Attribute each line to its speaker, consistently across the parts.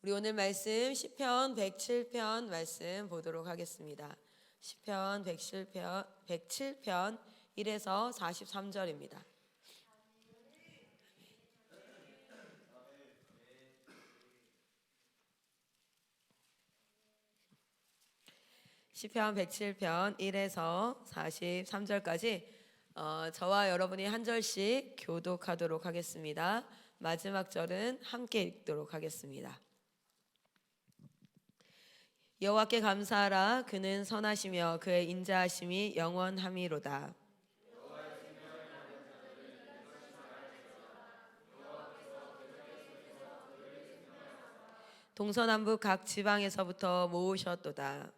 Speaker 1: 우리 오늘 말씀 시편 107편 말씀 보도록 하겠습니다. 시편 107편 1에서 43절입니다. 시편 107편 1에서 43절까지 저와 여러분이 한 절씩 교독하도록 하겠습니다. 마지막 절은 함께 읽도록 하겠습니다. 여호와께 감사하라. 그는 선하시며 그의 인자하심이 영원함이로다. 동서남북 각 지방에서부터 모으셨도다.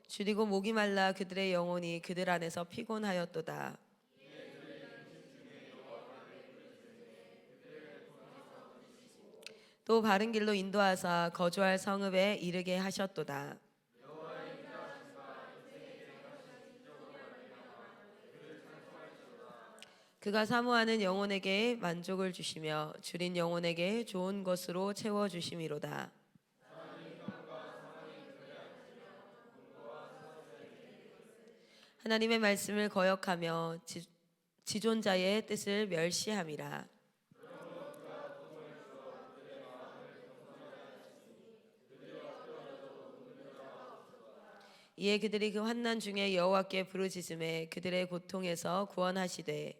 Speaker 1: 줄이고 목이 말라 그들의 영혼이 그들 안에서 피곤하였도다. 또 바른 길로 인도하사 거주할 성읍에 이르게 하셨도다. 그가 사모하는 영혼에게 만족을 주시며 줄인 영혼에게 좋은 것으로 채워주심이로다. 하나님의 말씀을 거역하며 지존자의 뜻을 멸시함이라. 이에 그들이 그 환난 중에 여호와께 부르짖음에 그들의 고통에서 구원하시되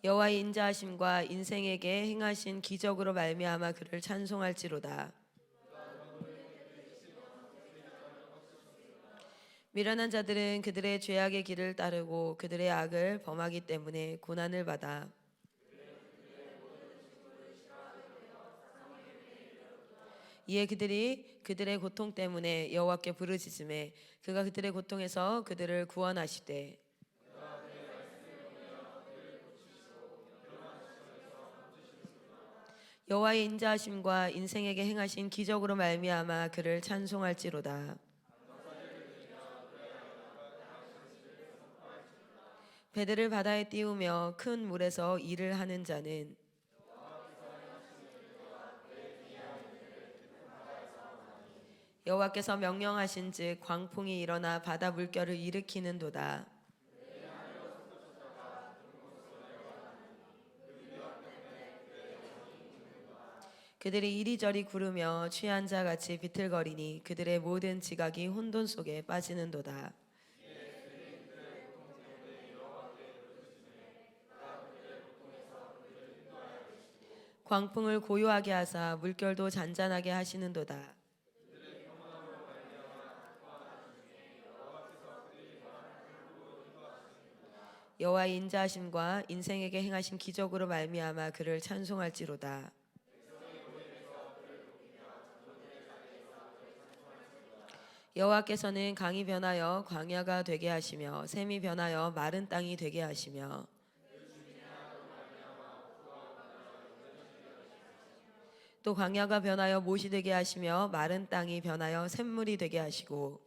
Speaker 1: 여호와의 인자하심과 인생에게 행하신 기적으로 말미암아 그를 찬송할지로다. 미련한 자들은 그들의 죄악의 길을 따르고 그들의 악을 범하기 때문에 고난을 받아 이에 그들이 그들의 고통 때문에 여호와께 부르짖음에 그가 그들의 고통에서 그들을 구원하시되 여호와의 인자하심과 인생에게 행하신 기적으로 말미암아 그를 찬송할지로다. 배들을 바다에 띄우며 큰 물에서 일을 하는 자는 여호와께서 명령하신즉 광풍이 일어나 바다 물결을 일으키는도다. 그들이 이리저리 구르며 취한 자 같이 비틀거리니 그들의 모든 지각이 혼돈 속에 빠지는도다. 광풍을 고요하게 하사 물결도 잔잔하게 하시는도다. 여호와의 인자하심과 인생에게 행하신 기적으로 말미암아 그를 찬송할지로다. 여호와께서는 강이 변하여 광야가 되게 하시며 샘이 변하여 마른 땅이 되게 하시며 또 광야가 변하여 못이 되게 하시며 마른 땅이 변하여 샘물이 되게 하시고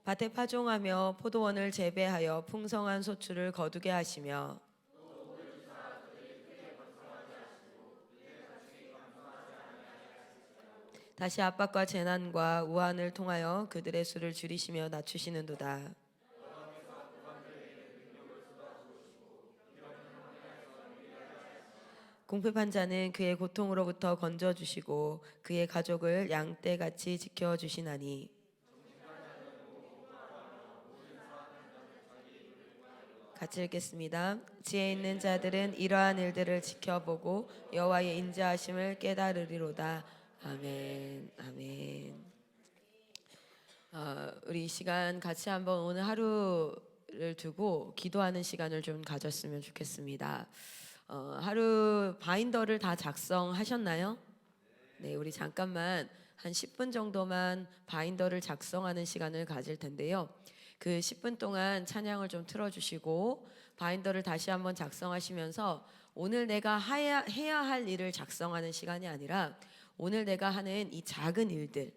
Speaker 1: 밭에 파종하며 포도원을 재배하여 풍성한 소출을 거두게 하시며 다시 압박과 재난과 우환을 통하여 그들의 수를 줄이시며 낮추시는도다. 궁핍한 자는 그의 고통으로부터 건져주시고 그의 가족을 양떼같이 지켜주시나니 같이 읽겠습니다. 지혜 있는 자들은 이러한 일들을 지켜보고 여호와의 인자하심을 깨달으리로다. 아멘. 아멘. 우리 이 시간 같이 한번 오늘 하루를 두고 기도하는 시간을 좀 가졌으면 좋겠습니다. 하루 바인더를 다 작성하셨나요? 네, 우리 잠깐만 한 10분 정도만 바인더를 작성하는 시간을 가질 텐데요. 그 10분 동안 찬양을 좀 틀어주시고 바인더를 다시 한번 작성하시면서 오늘 내가 해야 할 일을 작성하는 시간이 아니라 오늘 내가 하는 이 작은 일들,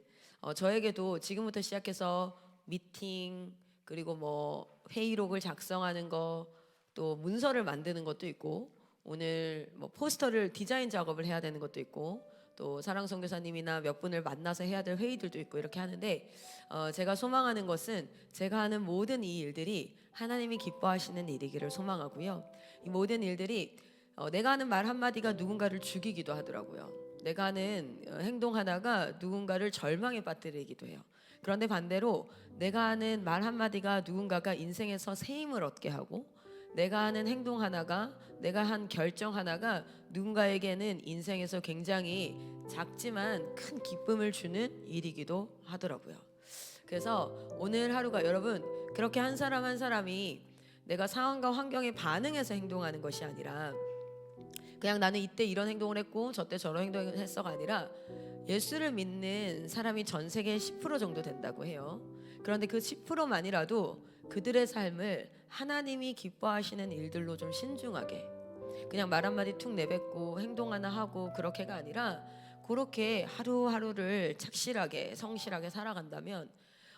Speaker 1: 저에게도 지금부터 시작해서 미팅, 그리고 뭐 회의록을 작성하는 거, 또 문서를 만드는 것도 있고, 오늘 뭐 포스터를 디자인 작업을 해야 되는 것도 있고, 또 사랑 선교사님이나 몇 분을 만나서 해야 될 회의들도 있고 이렇게 하는데, 제가 소망하는 것은 제가 하는 모든 이 일들이 하나님이 기뻐하시는 일이기를 소망하고요. 이 모든 일들이 내가 하는 말 한마디가 누군가를 죽이기도 하더라고요. 내가 하는 행동 하나가 누군가를 절망에 빠뜨리기도 해요. 그런데 반대로 내가 하는 말 한마디가 누군가가 인생에서 새 힘을 얻게 하고, 내가 하는 행동 하나가, 내가 한 결정 하나가 누군가에게는 인생에서 굉장히 작지만 큰 기쁨을 주는 일이기도 하더라고요. 그래서 오늘 하루가 여러분, 그렇게 한 사람 한 사람이 내가 상황과 환경에 반응해서 행동하는 것이 아니라, 그냥 나는 이때 이런 행동을 했고 저때 저런 행동을 했어가 아니라, 예수를 믿는 사람이 전 세계의 10% 정도 된다고 해요. 그런데 그 10%만이라도 그들의 삶을 하나님이 기뻐하시는 일들로 좀 신중하게, 그냥 말 한마디 툭 내뱉고 행동 하나 하고 그렇게가 아니라, 그렇게 하루하루를 착실하게 성실하게 살아간다면,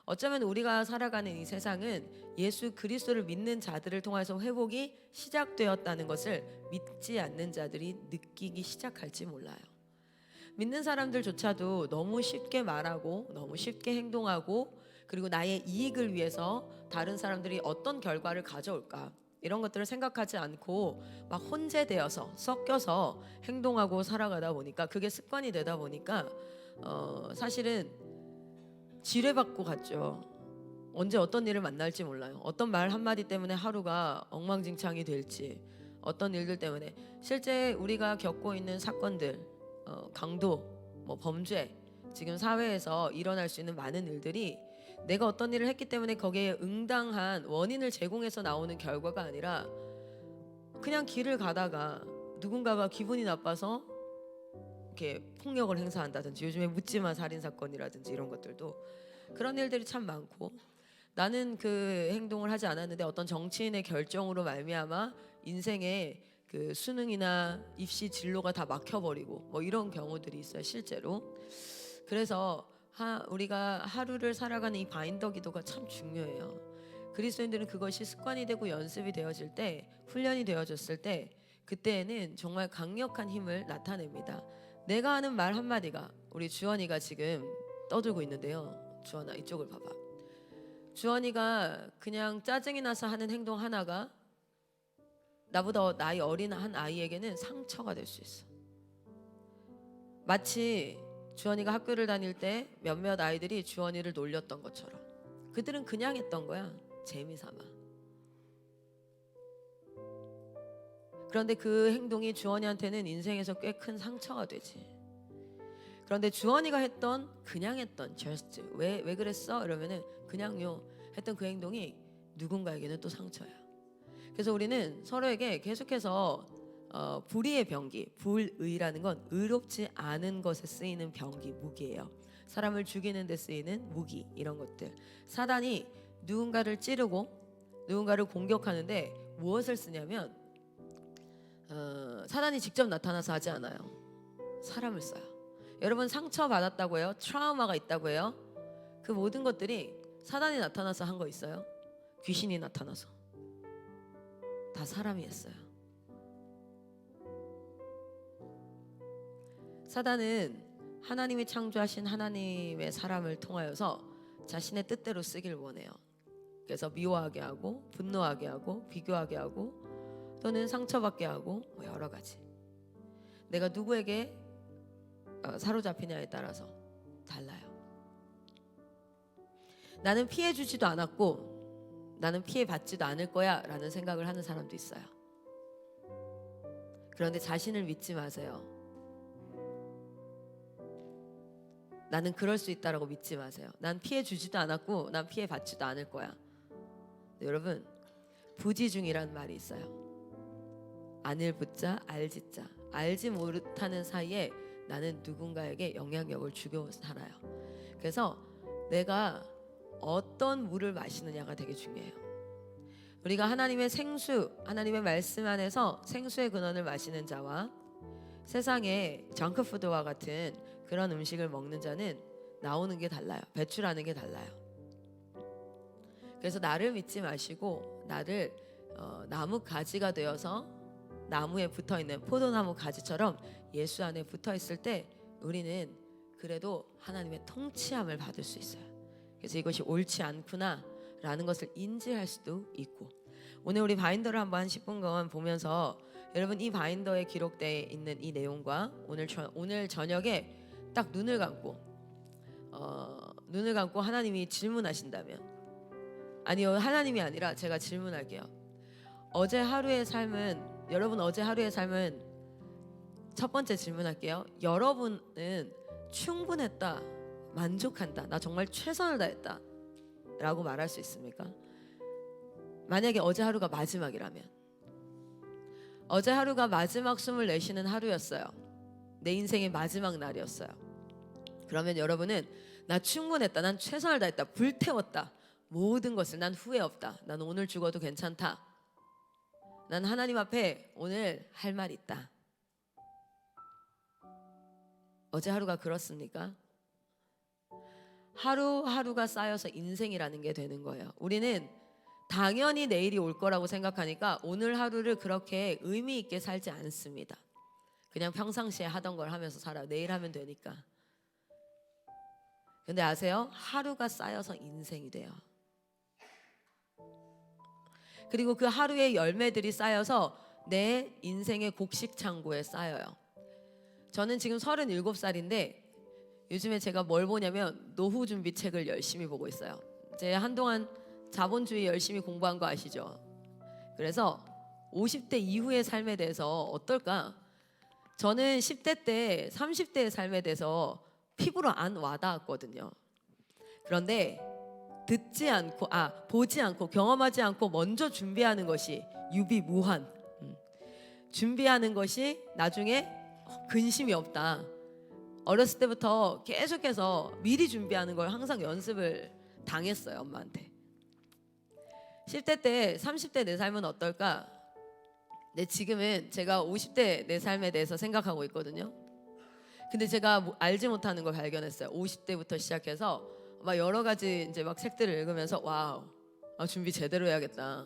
Speaker 1: 어쩌면 우리가 살아가는 이 세상은 예수 그리스도를 믿는 자들을 통해서 회복이 시작되었다는 것을 믿지 않는 자들이 느끼기 시작할지 몰라요. 믿는 사람들조차도 너무 쉽게 말하고 너무 쉽게 행동하고, 그리고 나의 이익을 위해서 다른 사람들이 어떤 결과를 가져올까, 이런 것들을 생각하지 않고 막 혼재되어서 섞여서 행동하고 살아가다 보니까, 그게 습관이 되다 보니까 사실은 지뢰받고 갔죠. 언제 어떤 일을 만날지 몰라요. 어떤 말 한마디 때문에 하루가 엉망진창이 될지, 어떤 일들 때문에 실제 우리가 겪고 있는 사건들, 강도, 뭐 범죄, 지금 사회에서 일어날 수 있는 많은 일들이 내가 어떤 일을 했기 때문에 거기에 응당한 원인을 제공해서 나오는 결과가 아니라, 그냥 길을 가다가 누군가가 기분이 나빠서 이렇게 폭력을 행사한다든지, 요즘에 묻지마 살인 사건이라든지 이런 것들도, 그런 일들이 참 많고, 나는 그 행동을 하지 않았는데 어떤 정치인의 결정으로 말미암아 인생의 그 수능이나 입시 진로가 다 막혀버리고 뭐 이런 경우들이 있어요, 실제로. 그래서 우리가 하루를 살아가는 이 바인더 기도가 참 중요해요. 그리스도인들은 그것이 습관이 되고 연습이 되어질 때, 훈련이 되어졌을 때, 그때에는 정말 강력한 힘을 나타냅니다. 내가 하는 말 한마디가, 우리 주원이가 지금 떠들고 있는데요. 주원아, 이쪽을 봐봐. 주원이가 그냥 짜증이 나서 하는 행동 하나가 나보다 나이 어린 한 아이에게는 상처가 될 수 있어. 마치 주원이가 학교를 다닐 때 몇몇 아이들이 주원이를 놀렸던 것처럼, 그들은 그냥 했던 거야, 재미삼아. 그런데 그 행동이 주원이한테는 인생에서 꽤 큰 상처가 되지. 그런데 주원이가 그냥 했던 just, 왜 그랬어? 이러면은 그냥요 했던 그 행동이 누군가에게는 또 상처야. 그래서 우리는 서로에게 계속해서 불의의 병기, 불의라는 건 의롭지 않은 것에 쓰이는 병기, 무기예요. 사람을 죽이는 데 쓰이는 무기, 이런 것들. 사단이 누군가를 찌르고 누군가를 공격하는데 무엇을 쓰냐면, 사단이 직접 나타나서 하지 않아요. 사람을 써요. 여러분 상처 받았다고 해요? 트라우마가 있다고 해요? 그 모든 것들이 사단이 나타나서 한 거 있어요? 귀신이 나타나서. 다 사람이 했어요. 사단은 하나님이 창조하신 하나님의 사람을 통하여서 자신의 뜻대로 쓰길 원해요. 그래서 미워하게 하고, 분노하게 하고, 비교하게 하고, 또는 상처받게 하고, 뭐 여러 가지. 내가 누구에게 사로잡히냐에 따라서 달라요. 나는 피해 주지도 않았고 나는 피해 받지도 않을 거야 라는 생각을 하는 사람도 있어요. 그런데 자신을 믿지 마세요. 나는 그럴 수 있다라고 믿지 마세요. 난 피해 주지도 않았고 난 피해 받지도 않을 거야. 여러분, 부지중이라는 말이 있어요. 안을 붙자 알짓자. 알지 못하는 사이에 나는 누군가에게 영향력을 주고 살아요. 그래서 내가 어떤 물을 마시느냐가 되게 중요해요. 우리가 하나님의 생수, 하나님의 말씀 안에서 생수의 근원을 마시는 자와 세상에 정크푸드와 같은 그런 음식을 먹는 자는 나오는 게 달라요. 배출하는 게 달라요. 그래서 나를 믿지 마시고 나를 나무 가지가 되어서 나무에 붙어있는 포도나무 가지처럼 예수 안에 붙어있을 때 우리는 그래도 하나님의 통치함을 받을 수 있어요. 그래서 이것이 옳지 않구나 라는 것을 인지할 수도 있고, 오늘 우리 바인더를 한번 10분간 보면서 여러분 이 바인더에 기록되어 있는 이 내용과 오늘 저녁에 딱 눈을 감고 하나님이 질문하신다면, 아니요, 하나님이 아니라 제가 질문할게요. 여러분 어제 하루의 삶은 첫 번째 질문할게요. 여러분은 충분했다, 만족한다, 나 정말 최선을 다했다 라고 말할 수 있습니까? 만약에 어제 하루가 마지막이라면, 어제 하루가 마지막 숨을 내쉬는 하루였어요. 내 인생의 마지막 날이었어요. 그러면 여러분은 나 충분했다, 난 최선을 다했다, 불태웠다, 모든 것을, 난 후회 없다, 난 오늘 죽어도 괜찮다, 난 하나님 앞에 오늘 할 말 있다. 어제 하루가 그렇습니까? 하루하루가 쌓여서 인생이라는 게 되는 거예요. 우리는 당연히 내일이 올 거라고 생각하니까 오늘 하루를 그렇게 의미 있게 살지 않습니다. 그냥 평상시에 하던 걸 하면서 살아요. 내일 하면 되니까. 근데 아세요? 하루가 쌓여서 인생이 돼요. 그리고 그 하루의 열매들이 쌓여서 내 인생의 곡식 창고에 쌓여요. 저는 지금 37살인데 요즘에 제가 뭘 보냐면 노후 준비 책을 열심히 보고 있어요. 제가 한동안 자본주의 열심히 공부한 거 아시죠? 그래서 50대 이후의 삶에 대해서 어떨까? 저는 10대 때 30대의 삶에 대해서 피부로 안 와닿았거든요. 그런데 보지 않고 경험하지 않고 먼저 준비하는 것이 유비무환. 준비하는 것이 나중에 근심이 없다. 어렸을 때부터 계속해서 미리 준비하는 걸 항상 연습을 당했어요, 엄마한테. 10대 때 30대 내 삶은 어떨까? 근데 지금은 제가 50대 내 삶에 대해서 생각하고 있거든요. 근데 제가 알지 못하는 걸 발견했어요. 50대부터 시작해서 막 여러 가지 이제 막 책들을 읽으면서 와우, 준비 제대로 해야겠다.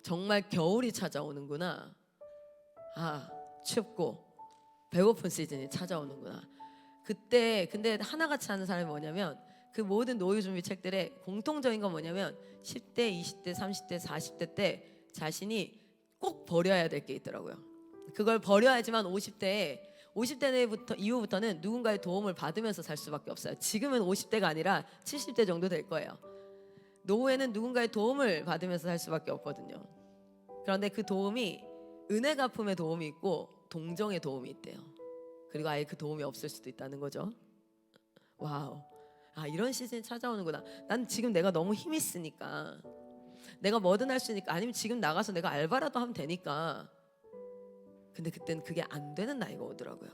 Speaker 1: 정말 겨울이 찾아오는구나. 춥고 배고픈 시즌이 찾아오는구나. 그때 근데 하나같이 하는 사람이 뭐냐면, 그 모든 노후 준비 책들의 공통적인 건 뭐냐면 10대, 20대, 30대, 40대 때 자신이 꼭 버려야 될 게 있더라고요. 그걸 버려야지만 50대 이후부터는 누군가의 도움을 받으면서 살 수밖에 없어요. 지금은 50대가 아니라 70대 정도 될 거예요. 노후에는 누군가의 도움을 받으면서 살 수밖에 없거든요. 그런데 그 도움이 은혜 갚음의 도움이 있고 동정의 도움이 있대요. 그리고 아예 그 도움이 없을 수도 있다는 거죠. 와우, 이런 시즌이 찾아오는구나. 난 지금 내가 너무 힘이 쓰니까, 내가 뭐든 할 수 있으니까, 아니면 지금 나가서 내가 알바라도 하면 되니까. 근데 그때는 그게 안 되는 나이가 오더라고요.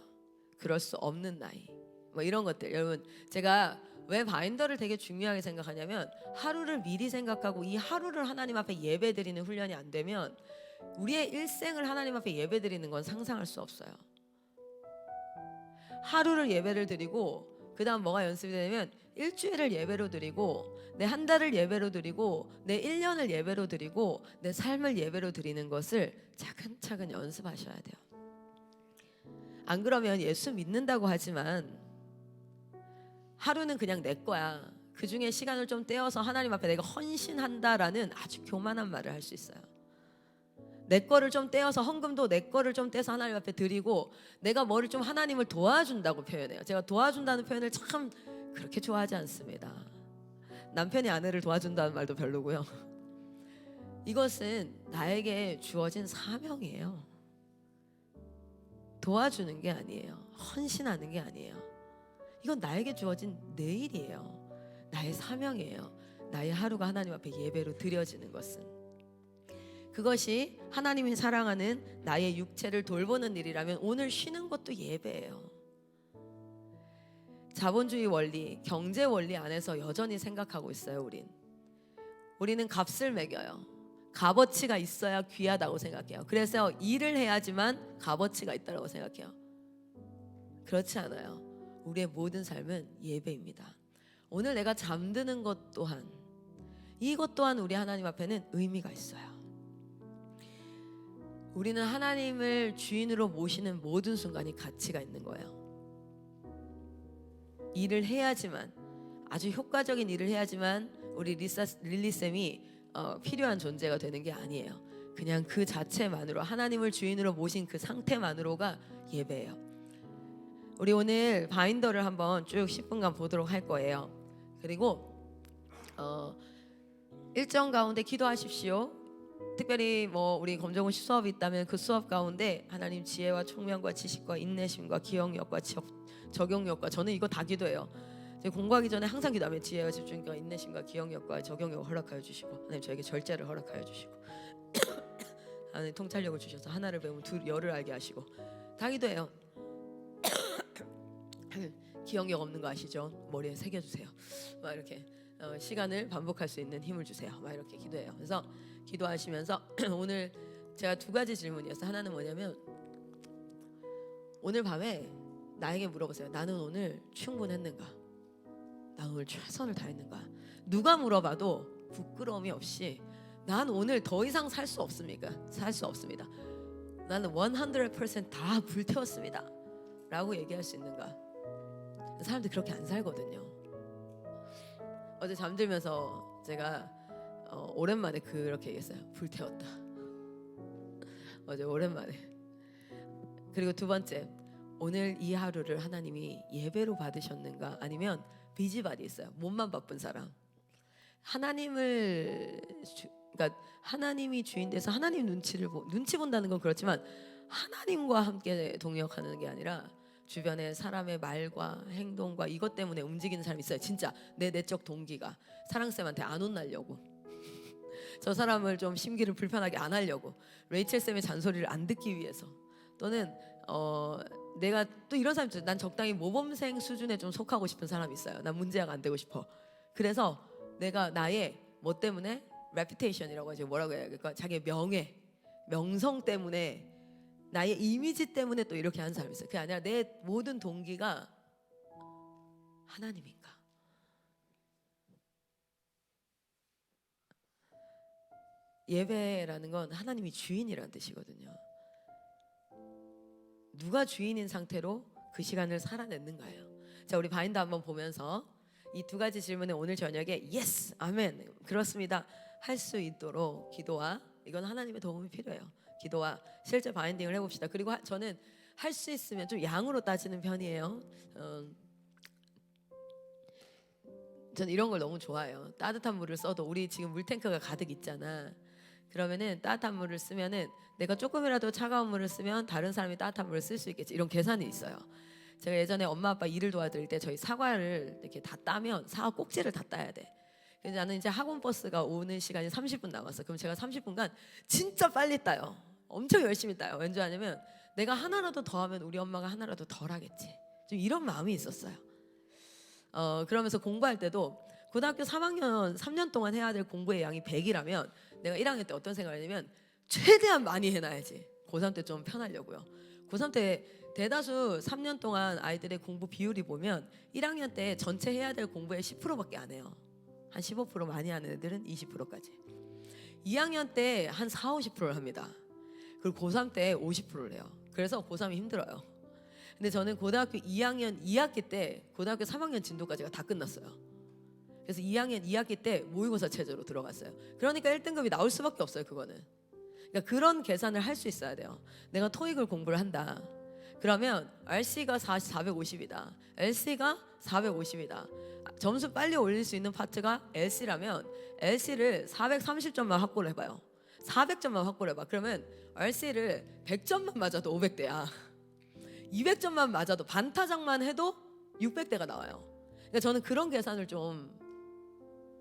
Speaker 1: 그럴 수 없는 나이, 뭐 이런 것들. 여러분, 제가 왜 바인더를 되게 중요하게 생각하냐면, 하루를 미리 생각하고 이 하루를 하나님 앞에 예배드리는 훈련이 안 되면 우리의 일생을 하나님 앞에 예배드리는 건 상상할 수 없어요. 하루를 예배를 드리고 그 다음 뭐가 연습이 되냐면 일주일을 예배로 드리고, 내 한 달을 예배로 드리고, 내 1년을 예배로 드리고, 내 삶을 예배로 드리는 것을 차근차근 연습하셔야 돼요. 안 그러면 예수 믿는다고 하지만 하루는 그냥 내 거야, 그 중에 시간을 좀 떼어서 하나님 앞에 내가 헌신한다라는 아주 교만한 말을 할 수 있어요. 내 거를 좀 떼어서, 헌금도 내 거를 좀 떼서 하나님 앞에 드리고, 내가 뭐를 좀 하나님을 도와준다고 표현해요. 제가 도와준다는 표현을 참 그렇게 좋아하지 않습니다. 남편이 아내를 도와준다는 말도 별로고요. 이것은 나에게 주어진 사명이에요. 도와주는 게 아니에요. 헌신하는 게 아니에요. 이건 나에게 주어진 내 일이에요. 나의 사명이에요. 나의 하루가 하나님 앞에 예배로 드려지는 것은, 그것이 하나님이 사랑하는 나의 육체를 돌보는 일이라면 오늘 쉬는 것도 예배예요. 자본주의 원리, 경제 원리 안에서 여전히 생각하고 있어요. 우리는 값을 매겨요. 값어치가 있어야 귀하다고 생각해요. 그래서 일을 해야지만 값어치가 있다고 생각해요. 그렇지 않아요. 우리의 모든 삶은 예배입니다. 오늘 내가 잠드는 것 또한, 이것 또한 우리 하나님 앞에는 의미가 있어요. 우리는 하나님을 주인으로 모시는 모든 순간이 가치가 있는 거예요. 일을 해야지만, 아주 효과적인 일을 해야지만 우리 릴리쌤이 필요한 존재가 되는 게 아니에요. 그냥 그 자체만으로, 하나님을 주인으로 모신 그 상태만으로가 예배예요. 우리 오늘 바인더를 한번 쭉 10분간 보도록 할 거예요. 그리고 일정 가운데 기도하십시오. 특별히 우리 검정고시 수업이 있다면 그 수업 가운데 하나님 지혜와 총명과 지식과 인내심과 기억력과 적용력과, 저는 이거 다 기도해요. 공부하기 전에 항상 기도하면 지혜와 집중과 인내심과 기억력과 적용력을 허락하여 주시고, 하나님 저에게 절제를 허락하여 주시고, 하나님 통찰력을 주셔서 하나를 배우면 열을 알게 하시고, 다 기도해요. 기억력 없는 거 아시죠? 머리에 새겨주세요. 막 이렇게 시간을 반복할 수 있는 힘을 주세요. 막 이렇게 기도해요. 그래서 기도하시면서 오늘 제가 두 가지 질문이었어요. 하나는 뭐냐면, 오늘 밤에 나에게 물어보세요. 나는 오늘 충분했는가? 나 오늘 최선을 다했는가? 누가 물어봐도 부끄러움이 없이, 난 오늘 더 이상 살 수 없습니까? 살 수 없습니다. 나는 100%다 불태웠습니다 라고 얘기할 수 있는가? 사람들이 그렇게 안 살거든요. 어제 잠들면서 제가 오랜만에 그렇게 얘기했어요. 불태웠다. 어제 오랜만에. 그리고 두 번째, 오늘 이 하루를 하나님이 예배로 받으셨는가? 아니면 비지바디 있어요. 몸만 바쁜 사람. 그러니까 하나님이 주인 돼서 하나님 눈치 본다는 건 그렇지만, 하나님과 함께 동역하는 게 아니라 주변의 사람의 말과 행동과 이것 때문에 움직이는 사람이 있어요. 진짜 내 내적 동기가 사랑쌤한테 안 혼나려고, 저 사람을 좀 심기를 불편하게 안 하려고, 레이첼쌤의 잔소리를 안 듣기 위해서, 또는 내가 또 이런 사람 있어요. 난 적당히 모범생 수준에 좀 속하고 싶은 사람이 있어요. 난 문제아가 안 되고 싶어. 그래서 내가 나의 뭐 때문에 reputation이라고 하죠. 뭐라고 해야 될까? 자기의 명성 때문에, 나의 이미지 때문에 또 이렇게 하는 사람이 있어요. 그게 아니라 내 모든 동기가 하나님인가? 예배라는 건 하나님이 주인이라는 뜻이거든요. 누가 주인인 상태로 그 시간을 살아냈는가요? 자, 우리 바인더 한번 보면서 이 두 가지 질문에 오늘 저녁에 예스, 아멘, 그렇습니다 할 수 있도록 기도와, 이건 하나님의 도움이 필요해요. 기도와 실제 바인딩을 해봅시다. 그리고 저는 할 수 있으면 좀 양으로 따지는 편이에요. 저는 이런 걸 너무 좋아해요. 따뜻한 물을 써도, 우리 지금 물탱크가 가득 있잖아. 그러면은 따뜻한 물을 쓰면은 내가 조금이라도 차가운 물을 쓰면 다른 사람이 따뜻한 물을 쓸 수 있겠지, 이런 계산이 있어요. 제가 예전에 엄마 아빠 일을 도와드릴 때 저희 사과를 이렇게 다 따면 사과 꼭지를 다 따야 돼. 그래서 나는 이제 학원 버스가 오는 시간이 30분 남았어. 그럼 제가 30분간 진짜 빨리 따요. 엄청 열심히 따요. 왠지 아냐면 내가 하나라도 더 하면 우리 엄마가 하나라도 덜 하겠지, 좀 이런 마음이 있었어요. 그러면서 공부할 때도 고등학교 3학년 3년 동안 해야 될 공부의 양이 100이라면 내가 1학년 때 어떤 생각을 했냐면, 최대한 많이 해놔야지. 고3 때 좀 편하려고요. 고3 때 대다수 3년 동안 아이들의 공부 비율이 보면 1학년 때 전체 해야 될 공부의 10%밖에 안 해요. 한 15% 많이 하는 애들은 20%까지. 2학년 때 한 4, 50%를 합니다. 그리고 고3 때 50%를 해요. 그래서 고3이 힘들어요. 근데 저는 고등학교 2학년 2학기 때 고등학교 3학년 진도까지가 다 끝났어요. 그래서 2학년 2학기 때 모의고사 체제로 들어갔어요. 그러니까 1등급이 나올 수밖에 없어요. 그거는. 그러니까 그런 계산을 할 수 있어야 돼요. 내가 토익을 공부를 한다. 그러면 RC가 450이다. LC가 450이다. 점수 빨리 올릴 수 있는 파트가 LC라면 LC를 430점만 확보를 해봐요. 400점만 확보를 해봐. 그러면 RC를 100점만 맞아도 500대야. 200점만 맞아도 반타작만 해도 600대가 나와요. 그러니까 저는 그런 계산을 좀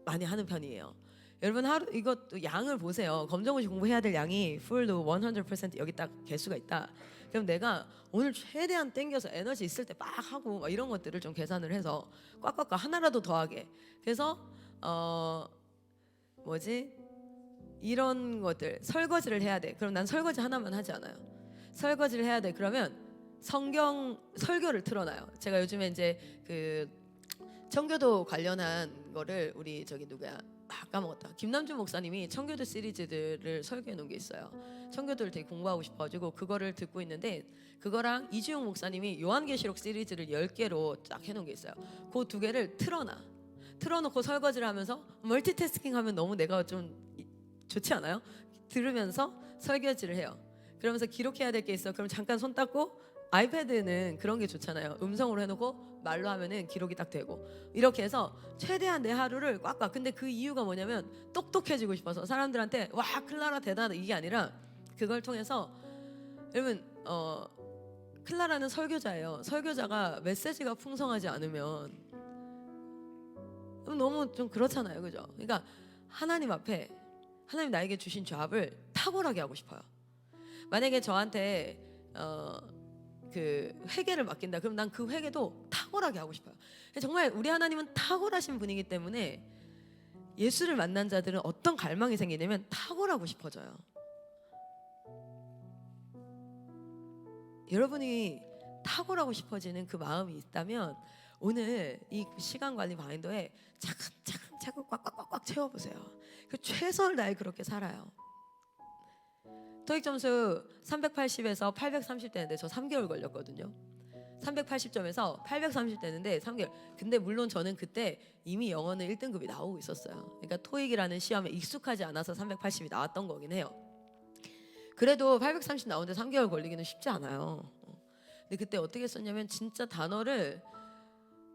Speaker 1: 많이 하는 편이에요. 여러분 하루 이것도 양을 보세요. 검정고시 공부해야 될 양이 full도 100% 여기 딱 개수가 있다. 그럼 내가 오늘 최대한 땡겨서 에너지 있을 때 막 하고 막 이런 것들을 좀 계산을 해서 꽉꽉 하나라도 더하게. 그래서 이런 것들 설거지를 해야 돼. 그럼 난 설거지 하나만 하지 않아요. 설거지를 해야 돼. 그러면 성경 설교를 틀어놔요. 제가 요즘에 이제 그 청교도 관련한 거를 우리 저기 누구야? 까먹었다. 김남준 목사님이 청교도 시리즈들을 설교해 놓은 게 있어요. 청교도를 되게 공부하고 싶어가지고 그거를 듣고 있는데, 그거랑 이주용 목사님이 요한계시록 시리즈를 10개로 딱 해놓은 게 있어요. 그 두 개를 틀어놓고 설거지를 하면서 멀티태스킹 하면 너무 내가 좀 좋지 않아요? 들으면서 설거지를 해요. 그러면서 기록해야 될 게 있어. 그럼 잠깐 손 닦고, 아이패드는 그런 게 좋잖아요. 음성으로 해놓고 말로 하면은 기록이 딱 되고, 이렇게 해서 최대한 내 하루를 꽉꽉. 근데 그 이유가 뭐냐면 똑똑해지고 싶어서, 사람들한테 와 클라라 대단하다 이게 아니라, 그걸 통해서 여러분 클라라는 설교자예요. 설교자가 메시지가 풍성하지 않으면 너무 좀 그렇잖아요, 그죠? 그러니까 하나님 앞에 하나님 나에게 주신 잡을 탁월하게 하고 싶어요. 만약에 저한테 그 회개를 맡긴다, 그럼 난 그 회개도 탁월하게 하고 싶어요. 정말 우리 하나님은 탁월하신 분이기 때문에 예수를 만난 자들은 어떤 갈망이 생기냐면 탁월하고 싶어져요. 여러분이 탁월하고 싶어지는 그 마음이 있다면 오늘 이 시간 관리 바인더에 차근차근 꽉꽉꽉꽉 채워보세요. 그 최선을 다해 그렇게 살아요. 토익 점수 380에서 830 되는데 저 3개월 걸렸거든요. 380점에서 830 되는데 3개월. 근데 물론 저는 그때 이미 영어는 1등급이 나오고 있었어요. 그러니까 토익이라는 시험에 익숙하지 않아서 380이 나왔던 거긴 해요. 그래도 830 나오는데 3개월 걸리기는 쉽지 않아요. 근데 그때 어떻게 했었냐면, 진짜 단어를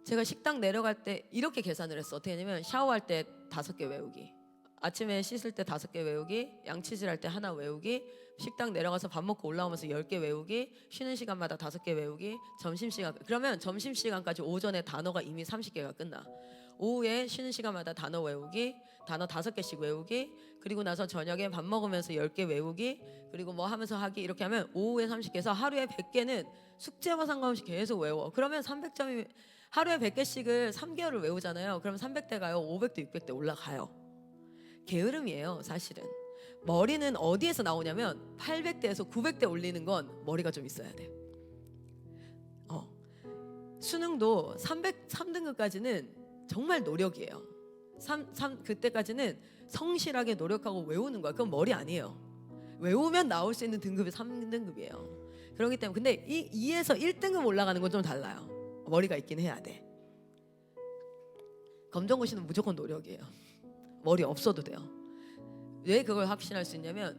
Speaker 1: 제가 식당 내려갈 때 이렇게 계산을 했어. 어떻게 했냐면, 샤워할 때 5개 외우기, 아침에 씻을 때 5개 외우기, 양치질 할 때 하나 외우기, 식당 내려가서 밥 먹고 올라오면서 10개 외우기, 쉬는 시간마다 5개 외우기, 점심시간, 그러면 점심시간까지 오전에 단어가 이미 30개가 끝나. 오후에 쉬는 시간마다 단어 외우기, 단어 5개씩 외우기, 그리고 나서 저녁에 밥 먹으면서 10개 외우기, 그리고 뭐 하면서 하기, 이렇게 하면 오후에 30개에서 하루에 100개는 숙제와 상관없이 계속 외워. 그러면 300점이, 하루에 100개씩을 3개월을 외우잖아요. 그럼 300대 가요. 500대 600대 올라가요. 게으름이에요, 사실은. 머리는 어디에서 나오냐면 800대에서 900대 올리는 건 머리가 좀 있어야 돼. 수능도 3등급까지는 정말 노력이에요. 그때까지는 성실하게 노력하고 외우는 거야. 그건 머리 아니에요. 외우면 나올 수 있는 등급이 3등급이에요. 그렇기 때문에, 근데 이 2에서 1등급 올라가는 건 좀 달라요. 머리가 있긴 해야 돼. 검정고시는 무조건 노력이에요. 머리 없어도 돼요. 왜 그걸 확신할 수 있냐면,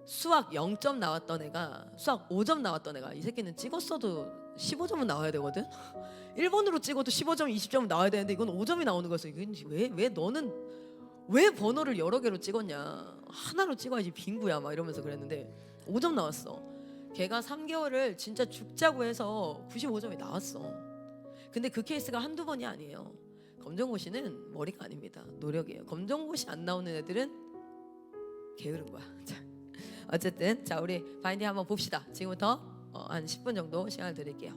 Speaker 1: 수학 0점 나왔던 애가 수학 5점 나왔던 애가, 이 새끼는 찍었어도 15점은 나와야 되거든. 1번으로 찍어도 15점, 20점 나와야 되는데 이건 5점이 나오는 거였어. 이건 왜 너는 왜 번호를 여러 개로 찍었냐, 하나로 찍어야지 빙구야, 막 이러면서 그랬는데 5점 나왔어. 걔가 3개월을 진짜 죽자고 해서 95점이 나왔어. 근데 그 케이스가 한두 번이 아니에요. 검정고시는 머리가 아닙니다. 노력이에요. 검정고시 안 나오는 애들은 게으른 거야. 어쨌든 자, 우리 바인딩 한번 봅시다. 지금부터 한 10분 정도 시간을 드릴게요.